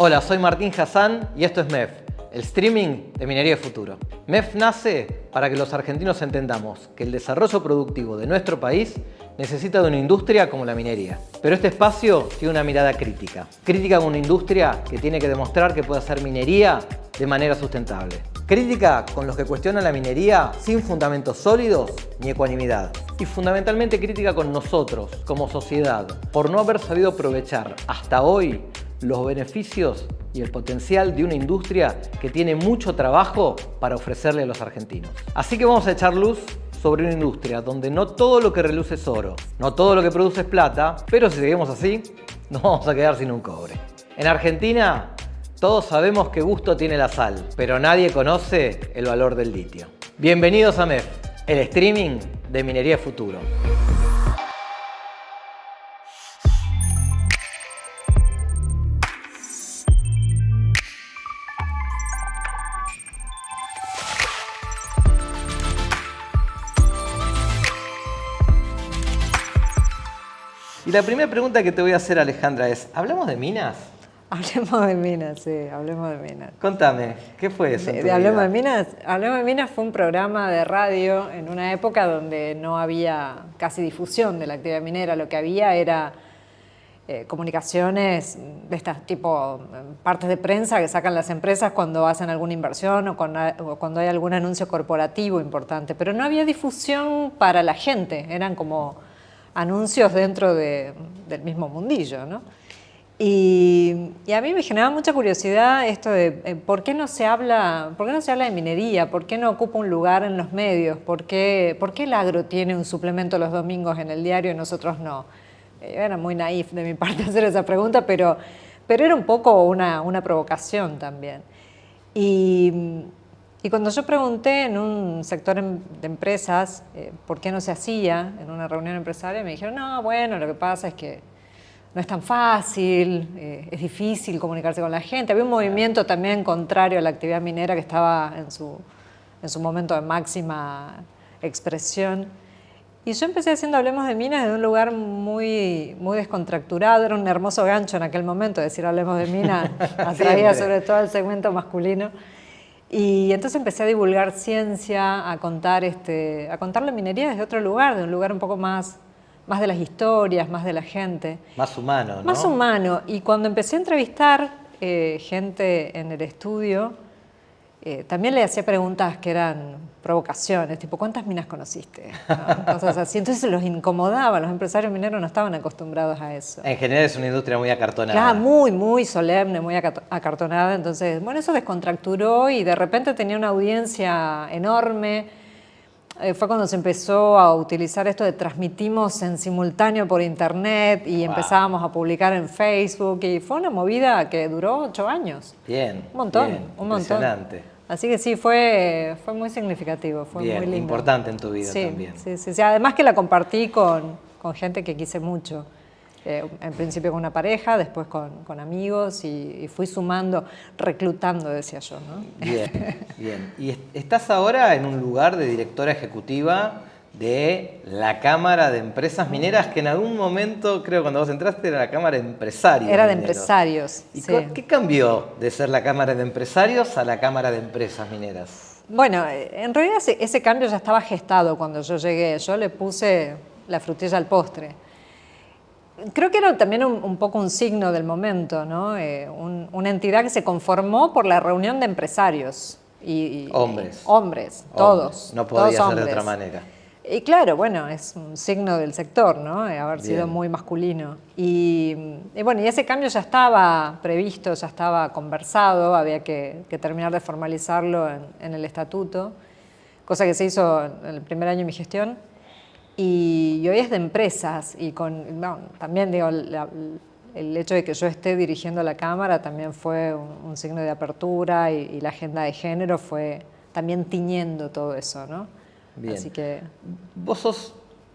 Hola, soy Martín Hassan y esto es MEF, el streaming de Minería de Futuro. MEF nace para que los argentinos entendamos que el desarrollo productivo de nuestro país necesita de una industria como la minería. Pero este espacio tiene una mirada crítica. Crítica con una industria que tiene que demostrar que puede hacer minería de manera sustentable. Crítica con los que cuestionan la minería sin fundamentos sólidos ni ecuanimidad. Y fundamentalmente crítica con nosotros, como sociedad, por no haber sabido aprovechar hasta hoy los beneficios y el potencial de una industria que tiene mucho trabajo para ofrecerle a los argentinos. Así que vamos a echar luz sobre una industria donde no todo lo que reluce es oro, no todo lo que produce es plata, pero si seguimos así, nos vamos a quedar sin un cobre. En Argentina, todos sabemos qué gusto tiene la sal, pero nadie conoce el valor del litio. Bienvenidos a MEF, el streaming de Minería de Futuro. Y la primera pregunta que te voy a hacer, Alejandra, es, ¿hablamos de minas? Hablemos de minas, sí, hablemos de minas. Contame, ¿qué fue eso? Hablemos de minas. Hablemos de minas fue un programa de radio en una época donde no había casi difusión de la actividad minera. Lo que había era comunicaciones de estas tipo partes de prensa que sacan las empresas cuando hacen alguna inversión o cuando hay algún anuncio corporativo importante. Pero no había difusión para la gente, eran como anuncios dentro del mismo mundillo, ¿no? Y a mí me generaba mucha curiosidad esto de ¿por qué no se habla de minería? ¿Por qué no ocupa un lugar en los medios? ¿Por qué el agro tiene un suplemento los domingos en el diario y nosotros no? Era muy naif de mi parte hacer esa pregunta, pero era un poco una provocación también. Y cuando yo pregunté en un sector de empresas por qué no se hacía en una reunión empresaria, me dijeron, no, bueno, lo que pasa es que no es tan fácil, es difícil comunicarse con la gente. Había un movimiento también contrario a la actividad minera que estaba en su momento de máxima expresión. Y yo empecé haciendo Hablemos de Minas desde un lugar muy, muy descontracturado. Era un hermoso gancho en aquel momento decir Hablemos de Minas, atraía sobre todo al segmento masculino. Y entonces empecé a divulgar ciencia, a contar la minería desde otro lugar, de un lugar un poco más de las historias, más de la gente. Más humano, ¿no? Más humano. Y cuando empecé a entrevistar gente en el estudio, también le hacía preguntas que eran provocaciones, tipo, ¿cuántas minas conociste? ¿No? Cosas así. Entonces los incomodaba, los empresarios mineros no estaban acostumbrados a eso. En general es una industria muy acartonada. Claro, muy, muy solemne, muy acartonada. Entonces, bueno, eso descontracturó y de repente tenía una audiencia enorme. Fue cuando se empezó a utilizar esto de transmitimos en simultáneo por internet y empezábamos a publicar en Facebook y fue una movida que duró 8 años. Bien, un montón, bien, un montón. Impresionante. Así que sí, fue muy significativo, fue bien, muy lindo. Importante en tu vida sí, también. Sí. Además que la compartí con gente que quise mucho. En principio con una pareja, después con amigos y fui sumando, reclutando, decía yo, ¿no? Bien. Y estás ahora en un lugar de directora ejecutiva de la Cámara de Empresas Mineras, que en algún momento, creo cuando vos entraste, era la Cámara de Empresarios. Era de mineros. empresarios, ¿Y sí. qué cambió de ser la Cámara de Empresarios a la Cámara de Empresas Mineras? Bueno, en realidad ese cambio ya estaba gestado cuando yo llegué. Yo le puse la frutilla al postre. Creo que era también un poco un signo del momento, ¿no? Una entidad que se conformó por la reunión de empresarios. Hombres, todos. No podía ser hombres. de otra manera. Y claro, bueno, es un signo del sector, ¿no? Haber sido muy masculino. Y bueno, y ese cambio ya estaba previsto, ya estaba conversado, había que terminar de formalizarlo en el estatuto, cosa que se hizo en el primer año de mi gestión. Y hoy es de empresas y también digo, el hecho de que yo esté dirigiendo la Cámara también fue un signo de apertura y la agenda de género fue también tiñendo todo eso, ¿no? Bien. Así que vos sos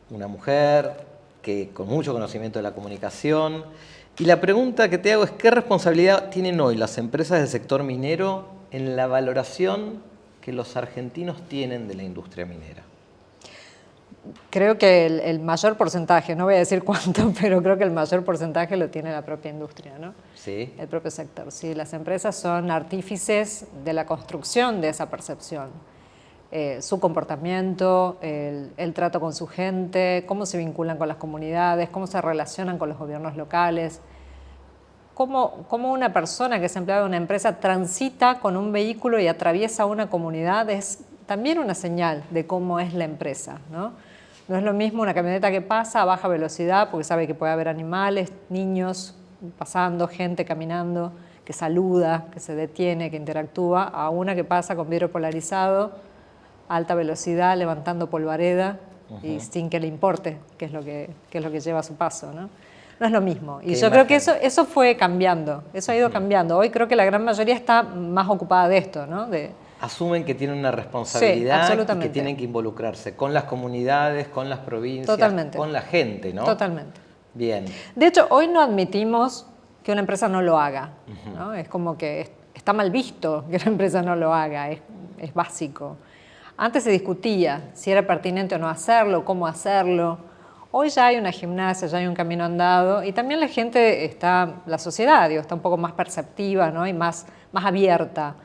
una mujer que con mucho conocimiento de la comunicación y la pregunta que te hago es ¿qué responsabilidad tienen hoy las empresas del sector minero en la valoración que los argentinos tienen de la industria minera? Creo que el mayor porcentaje, no voy a decir cuánto, pero creo que el mayor porcentaje lo tiene la propia industria, ¿no? Sí. El propio sector. Sí, las empresas son artífices de la construcción de esa percepción. Su comportamiento, el trato con su gente, cómo se vinculan con las comunidades, cómo se relacionan con los gobiernos locales, cómo una persona que es empleada de una empresa transita con un vehículo y atraviesa una comunidad es también una señal de cómo es la empresa, ¿no? No es lo mismo una camioneta que pasa a baja velocidad porque sabe que puede haber animales, niños pasando, gente caminando, que saluda, que se detiene, que interactúa, a una que pasa con vidrio polarizado, a alta velocidad, levantando polvareda y sin que le importe qué es lo que lleva a su paso, ¿no? No es lo mismo. Y yo creo que eso fue cambiando, eso ha ido cambiando. Hoy creo que la gran mayoría está más ocupada de esto, ¿no? Asumen que tienen una responsabilidad sí, y que tienen que involucrarse con las comunidades, con las provincias, Totalmente. con la gente, ¿no? Totalmente. Bien. De hecho, hoy no admitimos que una empresa no lo haga, ¿no? Es como que está mal visto que una empresa no lo haga, es básico. Antes se discutía si era pertinente o no hacerlo, cómo hacerlo. Hoy ya hay una gimnasia, ya hay un camino andado y también la gente la sociedad, está un poco más perceptiva, ¿no? Y más abierta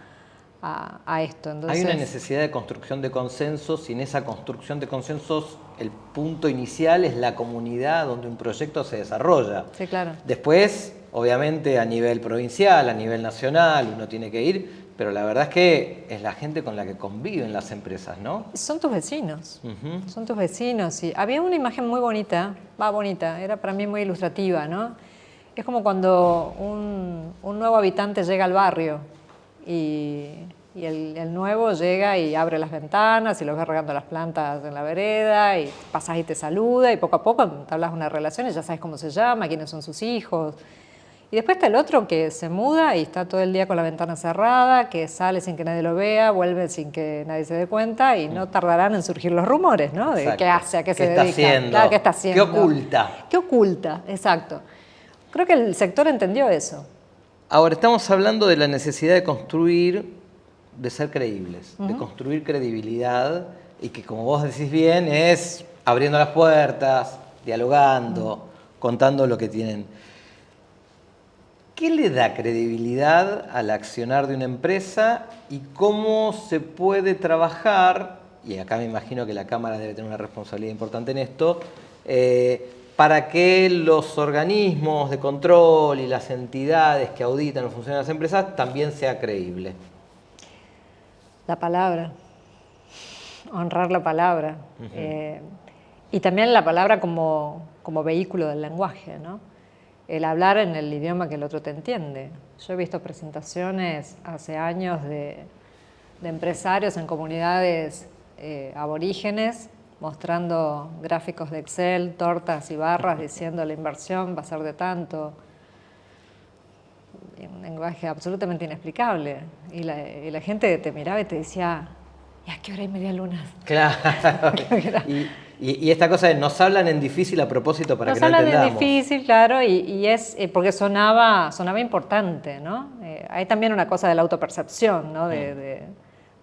a esto. Entonces, hay una necesidad de construcción de consensos y en esa construcción de consensos el punto inicial es la comunidad donde un proyecto se desarrolla. Sí, claro. Después, obviamente, a nivel provincial, a nivel nacional, uno tiene que ir, pero la verdad es que es la gente con la que conviven las empresas, ¿no? Son tus vecinos, son tus vecinos. Y había una imagen muy bonita, era para mí muy ilustrativa, ¿no? Es como cuando un nuevo habitante llega al barrio y el nuevo llega y abre las ventanas y los ve regando las plantas en la vereda y pasas y te saluda y poco a poco entablas una relación y ya sabes cómo se llama, quiénes son sus hijos. Y después está el otro que se muda y está todo el día con la ventana cerrada, que sale sin que nadie lo vea, vuelve sin que nadie se dé cuenta y no tardarán en surgir los rumores, ¿no? De qué hace, a qué se dedica. Haciendo? Claro, ¿qué está haciendo? ¿Qué oculta? ¿Qué oculta? Exacto. Creo que el sector entendió eso. Ahora, estamos hablando de la necesidad de construir, de ser creíbles, de construir credibilidad y que, como vos decís bien, es abriendo las puertas, dialogando, contando lo que tienen. ¿Qué le da credibilidad al accionar de una empresa y cómo se puede trabajar, y acá me imagino que la Cámara debe tener una responsabilidad importante en esto, para que los organismos de control y las entidades que auditan el funcionamiento de las empresas también sea creíble? La palabra, honrar la palabra. Y también la palabra como vehículo del lenguaje, ¿no? El hablar en el idioma que el otro te entiende. Yo he visto presentaciones hace años de empresarios en comunidades aborígenes mostrando gráficos de Excel, tortas y barras diciendo la inversión va a ser de tanto. Un lenguaje absolutamente inexplicable. Y la gente te miraba y te decía, ¿y a qué hora hay media luna? Claro. Y esta cosa de nos hablan en difícil a propósito para que no entendamos. Nos hablan en difícil, claro, y es porque sonaba importante, ¿no? Hay también una cosa de la autopercepción, ¿no? de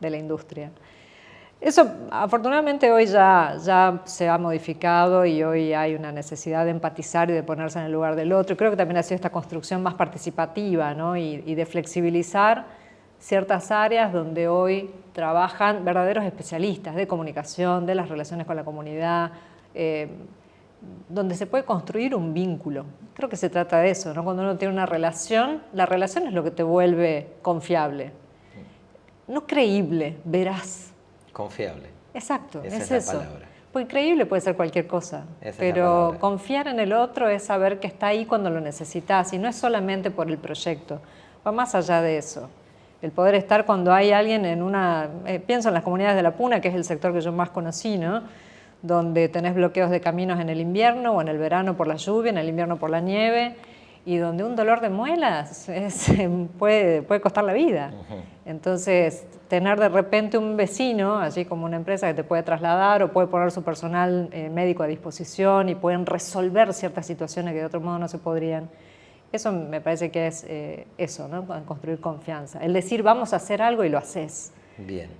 la industria. Eso, afortunadamente, hoy ya se ha modificado y hoy hay una necesidad de empatizar y de ponerse en el lugar del otro. Y creo que también ha sido esta construcción más participativa, ¿no? y de flexibilizar ciertas áreas donde hoy trabajan verdaderos especialistas de comunicación, de las relaciones con la comunidad, donde se puede construir un vínculo. Creo que se trata de eso, ¿no? Cuando uno tiene una relación, la relación es lo que te vuelve confiable. No creíble, veraz. Confiable. Exacto, Esa es la eso. palabra. Porque creíble puede ser cualquier cosa, Esa pero es la confiar en el otro es saber que está ahí cuando lo necesitas y no es solamente por el proyecto, va más allá de eso. El poder estar cuando hay alguien en una... pienso en las comunidades de la Puna, que es el sector que yo más conocí, ¿no? Donde tenés bloqueos de caminos en el invierno o en el verano por la lluvia, en el invierno por la nieve, y donde un dolor de muelas puede costar la vida. Entonces, tener de repente un vecino, allí como una empresa que te puede trasladar o puede poner su personal médico a disposición y pueden resolver ciertas situaciones que de otro modo no se podrían. Eso me parece que es eso, ¿no? Construir confianza. El decir, vamos a hacer algo y lo haces. Bien.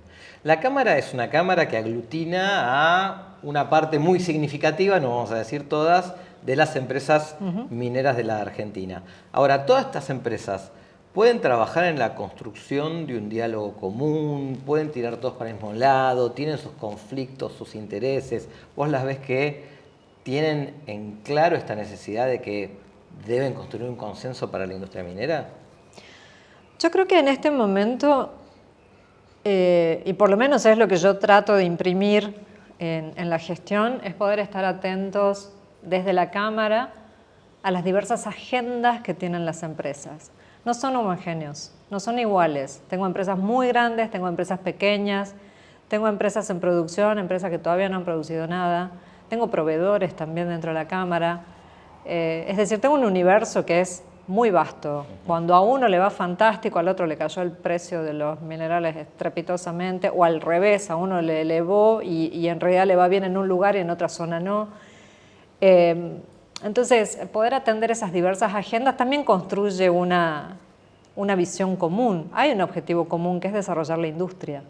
La Cámara es una Cámara que aglutina a una parte muy significativa, no vamos a decir todas, de las empresas mineras de la Argentina. Ahora, todas estas empresas pueden trabajar en la construcción de un diálogo común, pueden tirar todos para el mismo lado, tienen sus conflictos, sus intereses. ¿Vos las ves que tienen en claro esta necesidad de que deben construir un consenso para la industria minera? Yo creo que en este momento, y por lo menos es lo que yo trato de imprimir en la gestión, es poder estar atentos desde la Cámara a las diversas agendas que tienen las empresas. No son homogéneos, no son iguales. Tengo empresas muy grandes, tengo empresas pequeñas, tengo empresas en producción, empresas que todavía no han producido nada, tengo proveedores también dentro de la Cámara. Es decir, tengo un universo que es muy vasto. Cuando a uno le va fantástico, al otro le cayó el precio de los minerales estrepitosamente, o al revés, a uno le elevó y en realidad le va bien en un lugar y en otra zona no. Entonces, poder atender esas diversas agendas también construye una visión común. Hay un objetivo común que es desarrollar la industria.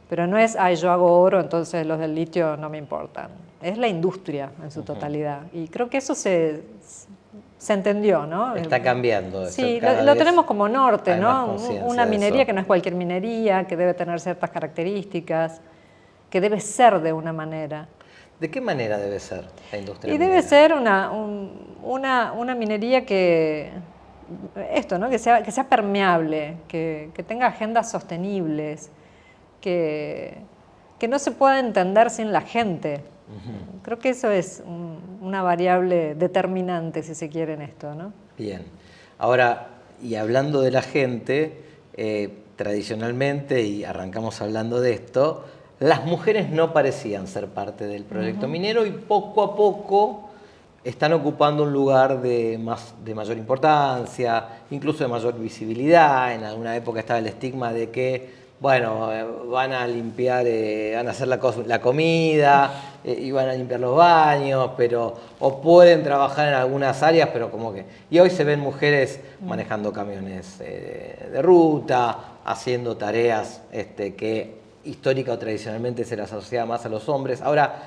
Pero no es, yo hago oro, entonces los del litio no me importan. Es la industria en su totalidad. Y creo que eso se entendió, ¿no? Está cambiando. Sí, lo tenemos como norte, ¿no? Una minería eso. que no es cualquier minería, que debe tener ciertas características, que debe ser de una manera. ¿De qué manera debe ser la industria Y minera? debe ser una minería que, esto, ¿no? que sea permeable, que tenga agendas sostenibles, que no se pueda entender sin la gente. Creo que eso es una variable determinante, si se quiere, en esto, ¿no? Bien. Ahora, y hablando de la gente, tradicionalmente, y arrancamos hablando de esto, las mujeres no parecían ser parte del proyecto minero y poco a poco están ocupando un lugar de mayor importancia, incluso de mayor visibilidad. En alguna época estaba el estigma de que, bueno, van a limpiar, van a hacer la comida y van a limpiar los baños, pero o pueden trabajar en algunas áreas, pero como que... Y hoy se ven mujeres manejando camiones de ruta, haciendo tareas que histórica o tradicionalmente se las asociaba más a los hombres. Ahora,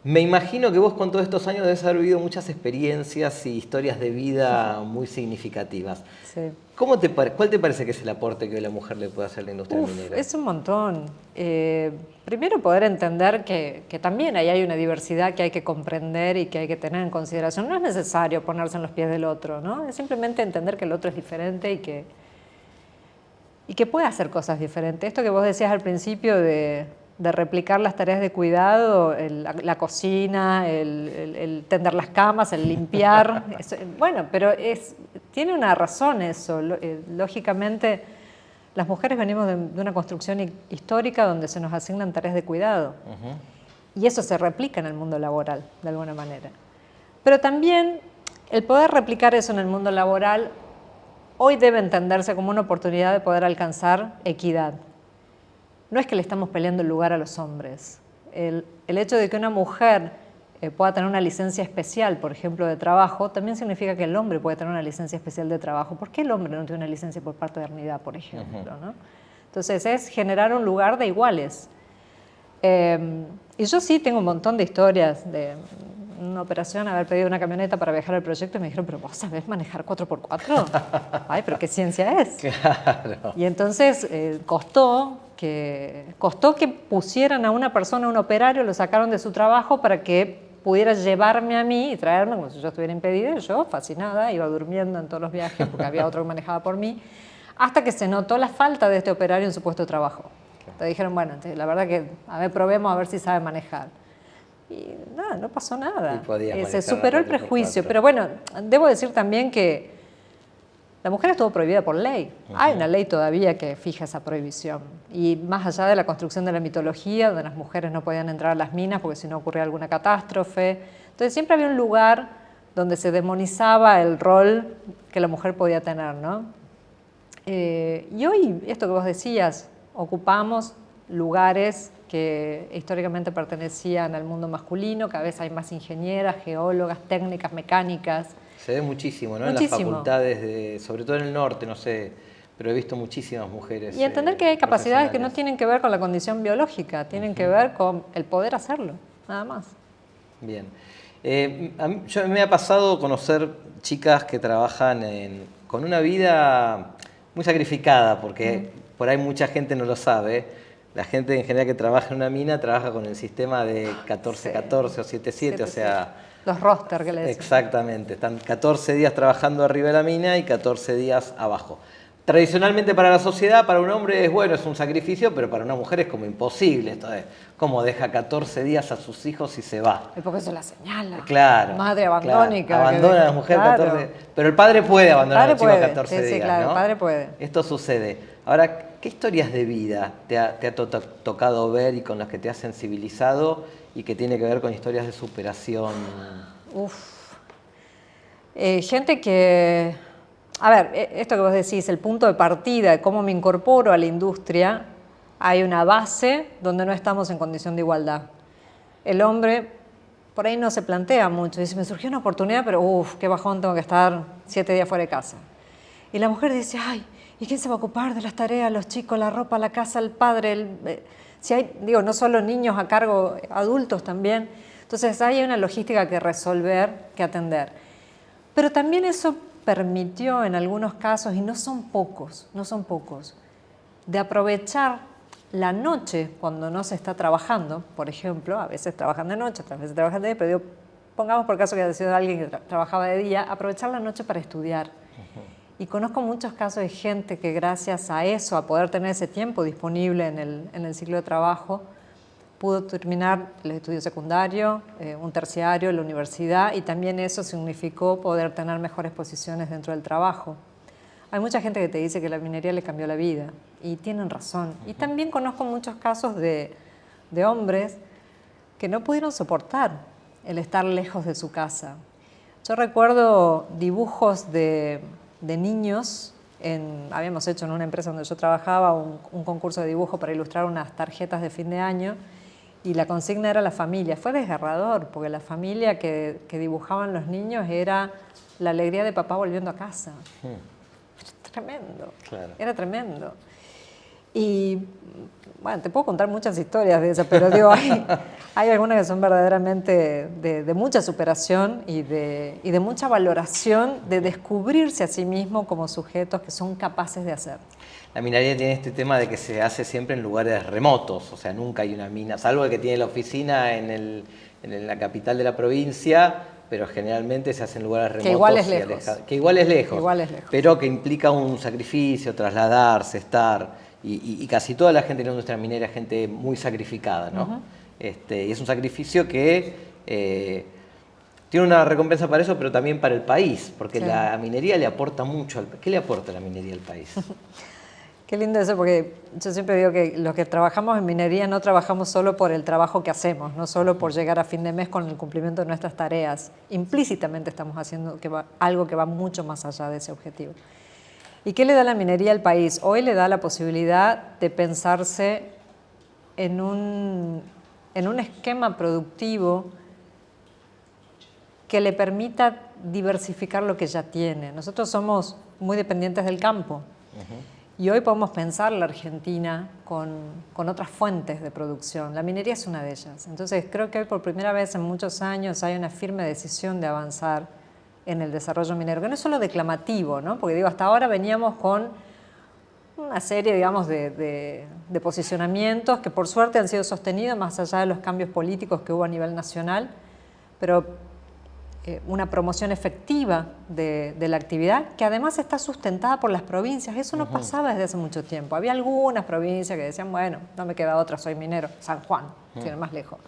me imagino que vos con todos estos años debes haber vivido muchas experiencias y historias de vida muy significativas. Sí. ¿Cuál te parece que es el aporte que hoy la mujer le puede hacer a la industria minera? Es un montón. Primero poder entender que también ahí hay una diversidad que hay que comprender y que hay que tener en consideración. No es necesario ponerse en los pies del otro, ¿no? Es simplemente entender que el otro es diferente y que puede hacer cosas diferentes. Esto que vos decías al principio de replicar las tareas de cuidado, la cocina, el tender las camas, el limpiar. Bueno, pero tiene una razón eso. Lógicamente, las mujeres venimos de una construcción histórica donde se nos asignan tareas de cuidado. Y eso se replica en el mundo laboral, de alguna manera. Pero también el poder replicar eso en el mundo laboral hoy debe entenderse como una oportunidad de poder alcanzar equidad. No es que le estamos peleando el lugar a los hombres. El hecho de que una mujer pueda tener una licencia especial, por ejemplo, de trabajo, también significa que el hombre puede tener una licencia especial de trabajo. ¿Por qué el hombre no tiene una licencia por paternidad, por ejemplo? ¿No? Entonces, es generar un lugar de iguales. Y yo sí tengo un montón de historias de una operación, haber pedido una camioneta para viajar al proyecto y me dijeron, pero vos sabés manejar 4x4. Ay, pero qué ciencia es. Claro. Y entonces costó que pusieran a una persona, un operario, lo sacaron de su trabajo para que pudiera llevarme a mí y traerme como si yo estuviera impedida. Y yo, fascinada, iba durmiendo en todos los viajes porque había otro que manejaba por mí, hasta que se notó la falta de este operario en su puesto de trabajo. Entonces dijeron, bueno, la verdad que probemos a ver si sabe manejar. Y nada, no pasó nada. Se superó el prejuicio. Pero bueno, debo decir también que la mujer estuvo prohibida por ley. Hay una ley todavía que fija esa prohibición. Y más allá de la construcción de la mitología, donde las mujeres no podían entrar a las minas porque si no ocurría alguna catástrofe. Entonces siempre había un lugar donde se demonizaba el rol que la mujer podía tener, ¿no? Y hoy, esto que vos decías, ocupamos lugares que históricamente pertenecían al mundo masculino, cada vez hay más ingenieras, geólogas, técnicas, mecánicas. Se ve muchísimo, ¿no? Muchísimo. En las facultades, sobre todo en el norte, no sé, pero he visto muchísimas mujeres. Y entender que hay capacidades que no tienen que ver con la condición biológica, tienen que ver con el poder hacerlo. nada más. Bien. A mí me ha pasado conocer chicas que trabajan con una vida muy sacrificada, porque por ahí mucha gente no lo sabe. La gente en general que trabaja en una mina trabaja con el sistema de 14-14 o 7-7, o sea... Los roster que le decimos. Exactamente, están 14 días trabajando arriba de la mina y 14 días abajo. Tradicionalmente para la sociedad, para un hombre es bueno, es un sacrificio, pero para una mujer es como imposible. Esto es como deja 14 días a sus hijos y se va. Es porque eso la señala. Claro. Madre abandónica. Claro, abandona a la mujer claro. 14. Pero el padre puede abandonar al chico 14 días. Sí, claro, ¿no? el padre puede. Esto sucede. Ahora, ¿qué historias de vida te ha tocado ver y con las que te has sensibilizado y que tiene que ver con historias de superación? Gente que... A ver, esto que vos decís, el punto de partida de cómo me incorporo a la industria, hay una base donde no estamos en condición de igualdad. El hombre por ahí no se plantea mucho, dice, me surgió una oportunidad, pero qué bajón, tengo que estar 7 días fuera de casa. Y la mujer dice, ay, ¿y quién se va a ocupar de las tareas, los chicos, la ropa, la casa, el padre? Si hay, digo, no solo niños a cargo, adultos también. Entonces hay una logística que resolver, que atender. Pero también eso permitió en algunos casos, y no son pocos, de aprovechar la noche cuando no se está trabajando, por ejemplo, a veces trabajan de noche, otras veces trabajan de día, pero pongamos por caso que haya sido alguien que trabajaba de día, aprovechar la noche para estudiar. Y conozco muchos casos de gente que gracias a eso, a poder tener ese tiempo disponible en el ciclo de trabajo, pudo terminar el estudio secundario, un terciario, la universidad, y también eso significó poder tener mejores posiciones dentro del trabajo. Hay mucha gente que te dice que la minería le cambió la vida, y tienen razón. Y también conozco muchos casos de hombres que no pudieron soportar el estar lejos de su casa. Yo recuerdo dibujos de niños, habíamos hecho en una empresa donde yo trabajaba un concurso de dibujo para ilustrar unas tarjetas de fin de año, y la consigna era la familia. Fue desgarrador, porque la familia que dibujaban los niños era la alegría de papá volviendo a casa. Era tremendo, claro. Era tremendo. Y bueno, te puedo contar muchas historias de esas, pero digo, hay algunas que son verdaderamente de mucha superación y de mucha valoración, de descubrirse a sí mismo como sujetos que son capaces de hacer. La minería tiene este tema de que se hace siempre en lugares remotos, o sea, nunca hay una mina, salvo el que tiene la oficina en la capital de la provincia, pero generalmente se hace en lugares remotos. Que igual es lejos. Que igual es lejos. Que igual es lejos. Pero que implica un sacrificio, trasladarse, estar, y casi toda la gente de la industria minera es gente muy sacrificada, ¿no? Y es un sacrificio que tiene una recompensa para eso, pero también para el país, porque sí. La minería le aporta mucho. ¿Qué le aporta la minería al país? Qué lindo eso, porque yo siempre digo que los que trabajamos en minería no trabajamos solo por el trabajo que hacemos, no solo por llegar a fin de mes con el cumplimiento de nuestras tareas. Implícitamente estamos haciendo algo que va mucho más allá de ese objetivo. ¿Y qué le da la minería al país? Hoy le da la posibilidad de pensarse en un esquema productivo que le permita diversificar lo que ya tiene. Nosotros somos muy dependientes del campo. Y hoy podemos pensar la Argentina con otras fuentes de producción. La minería es una de ellas. Entonces creo que hoy por primera vez en muchos años hay una firme decisión de avanzar en el desarrollo minero, que no es solo declamativo, ¿no? Porque digo, hasta ahora veníamos con una serie, digamos, de posicionamientos que por suerte han sido sostenidos más allá de los cambios políticos que hubo a nivel nacional, pero una promoción efectiva de la actividad, que además está sustentada por las provincias. Eso no pasaba desde hace mucho tiempo. Había algunas provincias que decían, bueno, no me queda otra, soy minero. San Juan, tiene más lejos.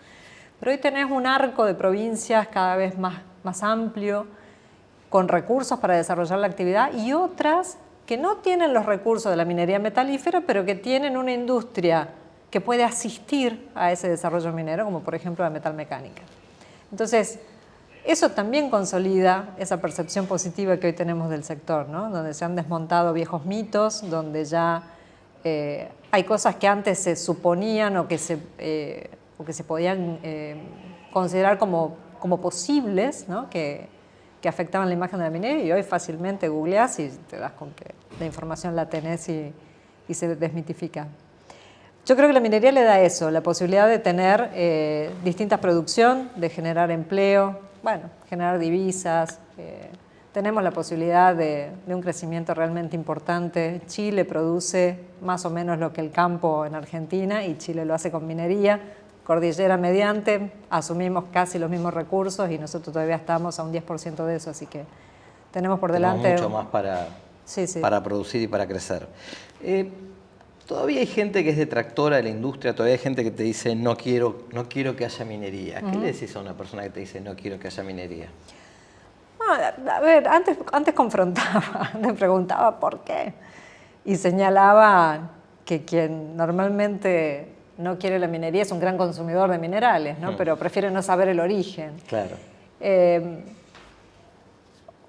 Pero hoy tenés un arco de provincias cada vez más amplio, con recursos para desarrollar la actividad, y otras que no tienen los recursos de la minería metalífera, pero que tienen una industria que puede asistir a ese desarrollo minero, como por ejemplo la metalmecánica. Entonces, eso también consolida esa percepción positiva que hoy tenemos del sector, ¿no? Donde se han desmontado viejos mitos, donde ya hay cosas que antes se suponían o que se podían considerar como posibles, ¿no? que afectaban la imagen de la minería, y hoy fácilmente googleás y te das con que la información la tenés y se desmitifica. Yo creo que la minería le da eso, la posibilidad de tener distintas producción, de generar empleo, bueno, generar divisas. Tenemos la posibilidad de un crecimiento realmente importante. Chile produce más o menos lo que el campo en Argentina y Chile lo hace con minería. Cordillera mediante, asumimos casi los mismos recursos y nosotros todavía estamos a un 10% de eso, así que tenemos por delante... Tenemos mucho más para producir y para crecer. Todavía hay gente que es detractora de la industria, todavía hay gente que te dice no quiero que haya minería. ¿Qué le decís a una persona que te dice no quiero que haya minería? Bueno, a ver, antes confrontaba, me preguntaba por qué y señalaba que quien normalmente no quiere la minería es un gran consumidor de minerales, ¿no? Pero prefiere no saber el origen. Claro.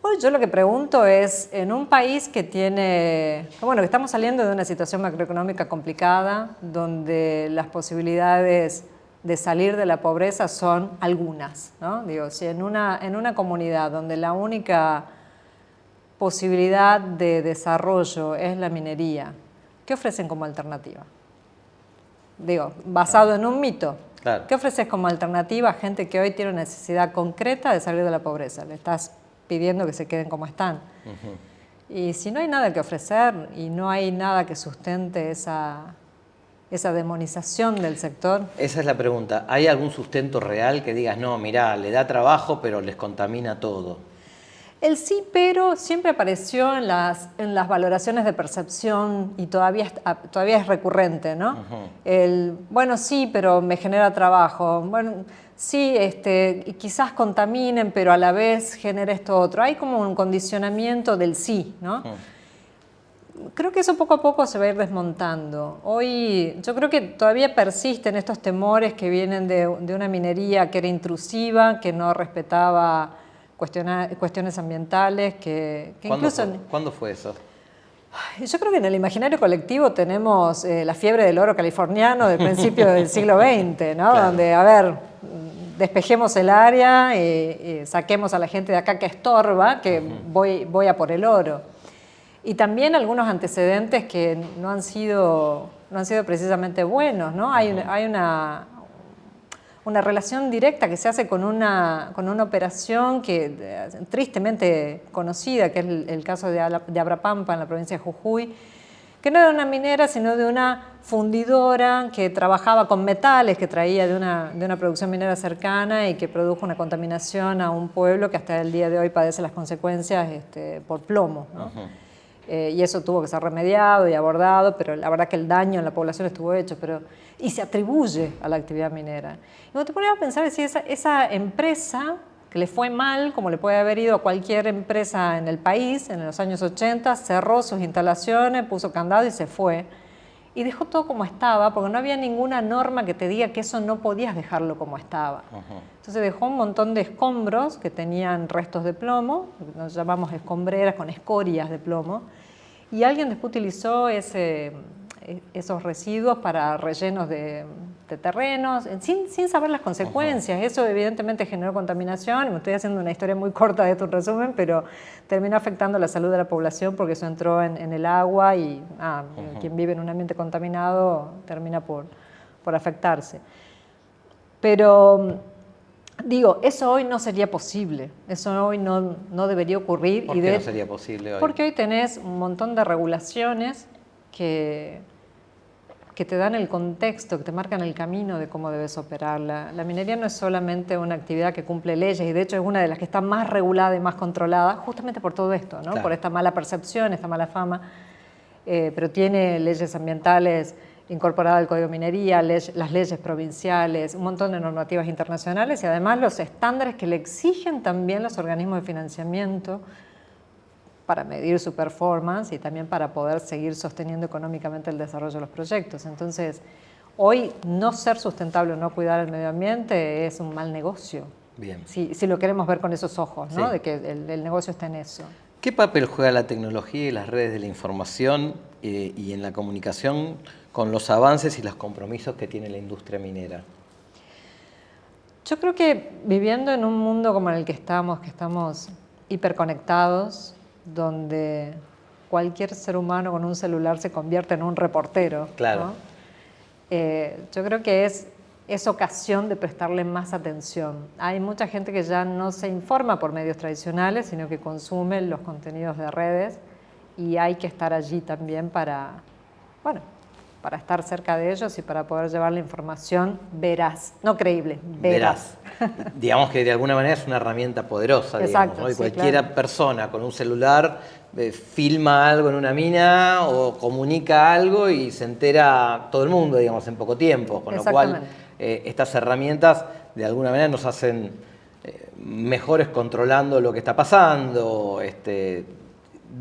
Hoy yo lo que pregunto es, en un país que tiene, bueno, que estamos saliendo de una situación macroeconómica complicada, donde las posibilidades de salir de la pobreza son algunas, ¿no? Digo, si en una comunidad donde la única posibilidad de desarrollo es la minería, ¿qué ofrecen como alternativa? Digo, basado en un mito. Claro. ¿Qué ofreces como alternativa a gente que hoy tiene una necesidad concreta de salir de la pobreza? Le estás pidiendo que se queden como están. Y si no hay nada que ofrecer y no hay nada que sustente esa demonización del sector. Esa es la pregunta. ¿Hay algún sustento real que digas, no, mirá, le da trabajo, pero les contamina todo? El sí, pero siempre apareció en las valoraciones de percepción y todavía es recurrente, ¿no? El, bueno, sí, pero me genera trabajo. Bueno, sí, quizás contaminen, pero a la vez genera esto otro. Hay como un condicionamiento del sí, ¿no? Creo que eso poco a poco se va a ir desmontando. Hoy yo creo que todavía persisten estos temores que vienen de una minería que era intrusiva, que no respetaba cuestiones ambientales, que incluso... ¿Cuándo fue eso? Yo creo que en el imaginario colectivo tenemos la fiebre del oro californiano del principio del siglo XX, ¿no? Claro. Donde, a ver, despejemos el área, saquemos a la gente de acá que estorba, que voy a por el oro. Y también algunos antecedentes que no han sido precisamente buenos, ¿no? Hay una relación directa que se hace con una operación que tristemente conocida, que es el caso de Abrapampa en la provincia de Jujuy, que no era una minera, sino de una fundidora que trabajaba con metales, que traía de una producción minera cercana y que produjo una contaminación a un pueblo que hasta el día de hoy padece las consecuencias por plomo, ¿no? Y eso tuvo que ser remediado y abordado, pero la verdad que el daño en la población estuvo hecho, y se atribuye a la actividad minera. Y cuando te pones a pensar si esa empresa que le fue mal, como le puede haber ido a cualquier empresa en el país en los años 80, cerró sus instalaciones, puso candado y se fue. Y dejó todo como estaba, porque no había ninguna norma que te diga que eso no podías dejarlo como estaba. Entonces dejó un montón de escombros que tenían restos de plomo, nos llamamos escombreras con escorias de plomo, y alguien después utilizó esos residuos para rellenos de terrenos, sin saber las consecuencias. Eso evidentemente generó contaminación. Me estoy haciendo una historia muy corta de tu resumen, pero terminó afectando la salud de la población porque eso entró en el agua y quien vive en un ambiente contaminado termina por afectarse. Pero digo, eso hoy no sería posible, eso hoy no debería ocurrir. ¿Por qué no sería posible hoy? Porque hoy tenés un montón de regulaciones que te dan el contexto, que te marcan el camino de cómo debes operar. La minería no es solamente una actividad que cumple leyes, y de hecho es una de las que está más regulada y más controlada, justamente por todo esto, ¿no? Claro. Por esta mala percepción, esta mala fama, pero tiene leyes ambientales incorporadas al Código de Minería, las leyes provinciales, un montón de normativas internacionales y además los estándares que le exigen también los organismos de financiamiento para medir su performance y también para poder seguir sosteniendo económicamente el desarrollo de los proyectos. Entonces, hoy no ser sustentable o no cuidar el medio ambiente es un mal negocio. Bien. Si lo queremos ver con esos ojos, ¿no? Sí. De que el negocio está en eso. ¿Qué papel juega la tecnología y las redes de la información y en la comunicación con los avances y los compromisos que tiene la industria minera? Yo creo que viviendo en un mundo como en el que estamos hiperconectados, donde cualquier ser humano con un celular se convierte en un reportero, claro, ¿no? Yo creo que es ocasión de prestarle más atención. Hay mucha gente que ya no se informa por medios tradicionales, sino que consume los contenidos de redes y hay que estar allí también para estar cerca de ellos y para poder llevar la información veraz, no creíble, veraz. Digamos que de alguna manera es una herramienta poderosa, Exacto, digamos, ¿no? Y sí, cualquiera persona con un celular filma algo en una mina o comunica algo y se entera todo el mundo, digamos, en poco tiempo. Con lo cual, estas herramientas de alguna manera nos hacen mejores controlando lo que está pasando,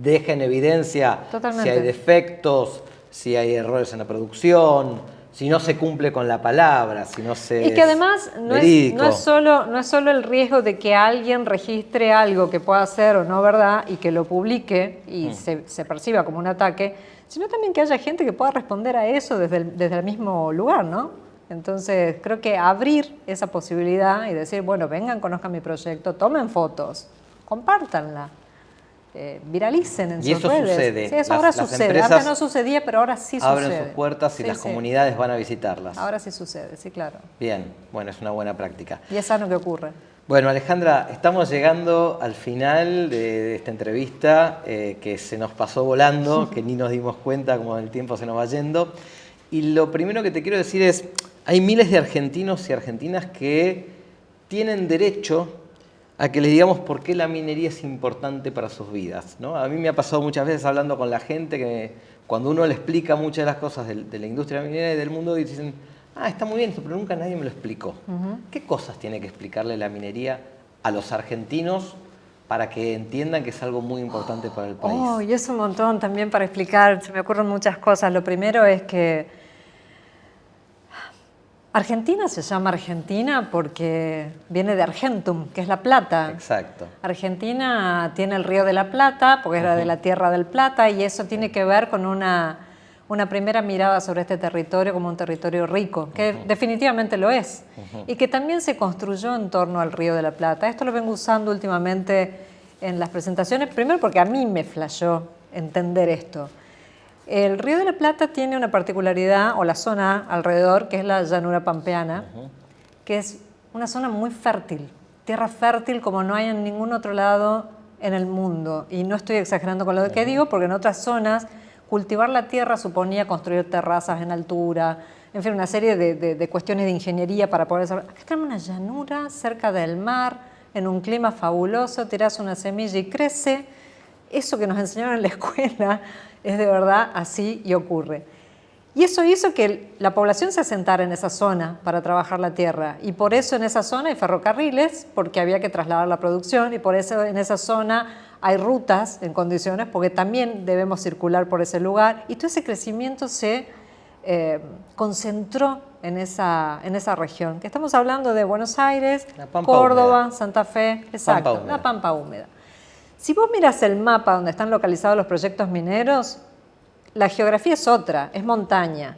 deja en evidencia si hay defectos, si hay errores en la producción, si no se cumple con la palabra, si no se... Y que además no es solo el riesgo de que alguien registre algo que pueda ser o no verdad y que lo publique y se perciba como un ataque, sino también que haya gente que pueda responder a eso desde el mismo lugar, ¿no? Entonces creo que abrir esa posibilidad y decir, bueno, vengan, conozcan mi proyecto, tomen fotos, compártanla. Viralicen en sus redes. Sucede. Sí, eso ahora sucede. Antes no sucedía, pero ahora sí sucede. Abren sus puertas y las comunidades van a visitarlas. Ahora sí sucede, sí, claro. Bien, bueno, es una buena práctica. Y es sano que ocurre. Bueno, Alejandra, estamos llegando al final de esta entrevista que se nos pasó volando, que ni nos dimos cuenta como el tiempo se nos va yendo. Y lo primero que te quiero decir es, hay miles de argentinos y argentinas que tienen derecho a que les digamos por qué la minería es importante para sus vidas, ¿no? A mí me ha pasado muchas veces hablando con la gente que cuando uno le explica muchas de las cosas de la industria minera y del mundo dicen, está muy bien esto, pero nunca nadie me lo explicó. ¿Qué cosas tiene que explicarle la minería a los argentinos para que entiendan que es algo muy importante para el país? Y es un montón también para explicar, se me ocurren muchas cosas. Lo primero es que Argentina se llama Argentina porque viene de Argentum, que es la plata. Exacto. Argentina tiene el Río de la Plata, porque era de la Tierra del Plata, y eso tiene que ver con una primera mirada sobre este territorio como un territorio rico, que definitivamente lo es, y que también se construyó en torno al Río de la Plata. Esto lo vengo usando últimamente en las presentaciones, primero porque a mí me flashó entender esto. El Río de la Plata tiene una particularidad, o la zona alrededor, que es la llanura pampeana, que es una zona muy fértil, tierra fértil como no hay en ningún otro lado en el mundo. Y no estoy exagerando con lo que digo, porque en otras zonas cultivar la tierra suponía construir terrazas en altura, en fin, una serie de cuestiones de ingeniería para poder desarrollar. Acá tenemos una llanura cerca del mar, en un clima fabuloso, tirás una semilla y crece. Eso que nos enseñaron en la escuela es de verdad así y ocurre. Y eso hizo que la población se asentara en esa zona para trabajar la tierra. Y por eso en esa zona hay ferrocarriles, porque había que trasladar la producción, y por eso en esa zona hay rutas en condiciones, porque también debemos circular por ese lugar. Y todo ese crecimiento se concentró en esa región. Que estamos hablando de Buenos Aires, Córdoba, húmeda. Santa Fe, exacto, la Pampa húmeda. Si vos miras el mapa donde están localizados los proyectos mineros, la geografía es otra, es montaña.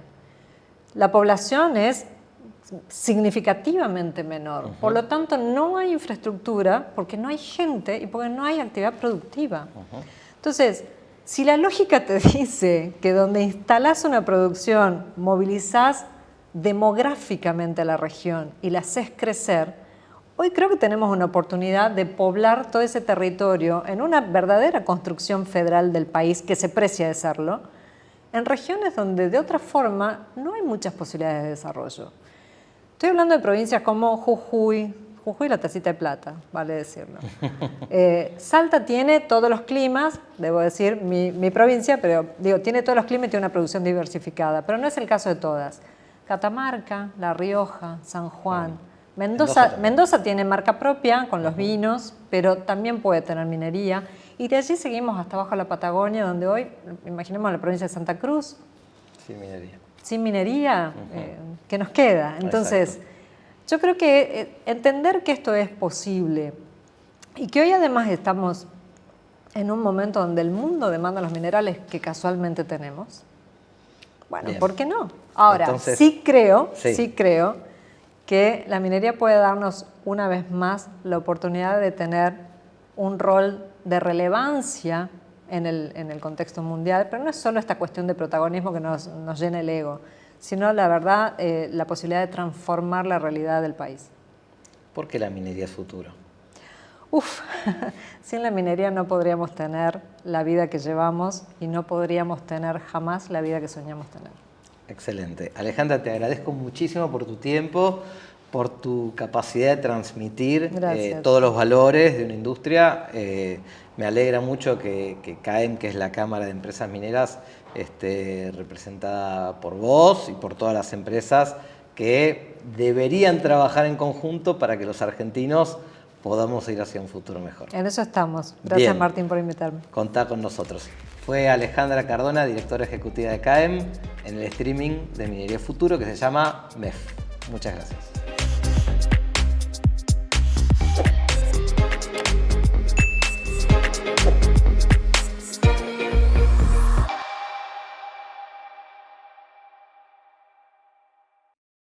La población es significativamente menor. Por lo tanto, no hay infraestructura porque no hay gente y porque no hay actividad productiva. Entonces, si la lógica te dice que donde instalás una producción, movilizás demográficamente a la región y la haces crecer, hoy creo que tenemos una oportunidad de poblar todo ese territorio en una verdadera construcción federal del país, que se precia de serlo, en regiones donde de otra forma no hay muchas posibilidades de desarrollo. Estoy hablando de provincias como Jujuy la tacita de plata, vale decirlo. Salta tiene todos los climas, debo decir, mi provincia, pero digo, tiene todos los climas y tiene una producción diversificada, pero no es el caso de todas. Catamarca, La Rioja, San Juan, Mendoza tiene marca propia con los vinos, pero también puede tener minería. Y de allí seguimos hasta abajo a la Patagonia, donde hoy, imaginemos la provincia de Santa Cruz. Sin minería. Sin minería, ¿qué nos queda? Entonces, yo creo que entender que esto es posible y que hoy además estamos en un momento donde el mundo demanda los minerales que casualmente tenemos, bueno, bien. ¿Por qué no? Ahora, entonces, sí creo que la minería puede darnos una vez más la oportunidad de tener un rol de relevancia en el contexto mundial, pero no es solo esta cuestión de protagonismo que nos llena el ego, sino la verdad, la posibilidad de transformar la realidad del país. ¿Por qué la minería es futuro? Sin la minería no podríamos tener la vida que llevamos y no podríamos tener jamás la vida que soñamos tener. Excelente. Alejandra, te agradezco muchísimo por tu tiempo, por tu capacidad de transmitir todos los valores de una industria. Me alegra mucho que CAEM, que es la Cámara de Empresas Mineras, esté representada por vos y por todas las empresas que deberían trabajar en conjunto para que los argentinos podamos ir hacia un futuro mejor. En eso estamos. Gracias, Bien. Martín, por invitarme. Contá con nosotros. Fue Alejandra Cardona, directora ejecutiva de CAEM, en el streaming de Minería Futuro que se llama MEF. Muchas gracias.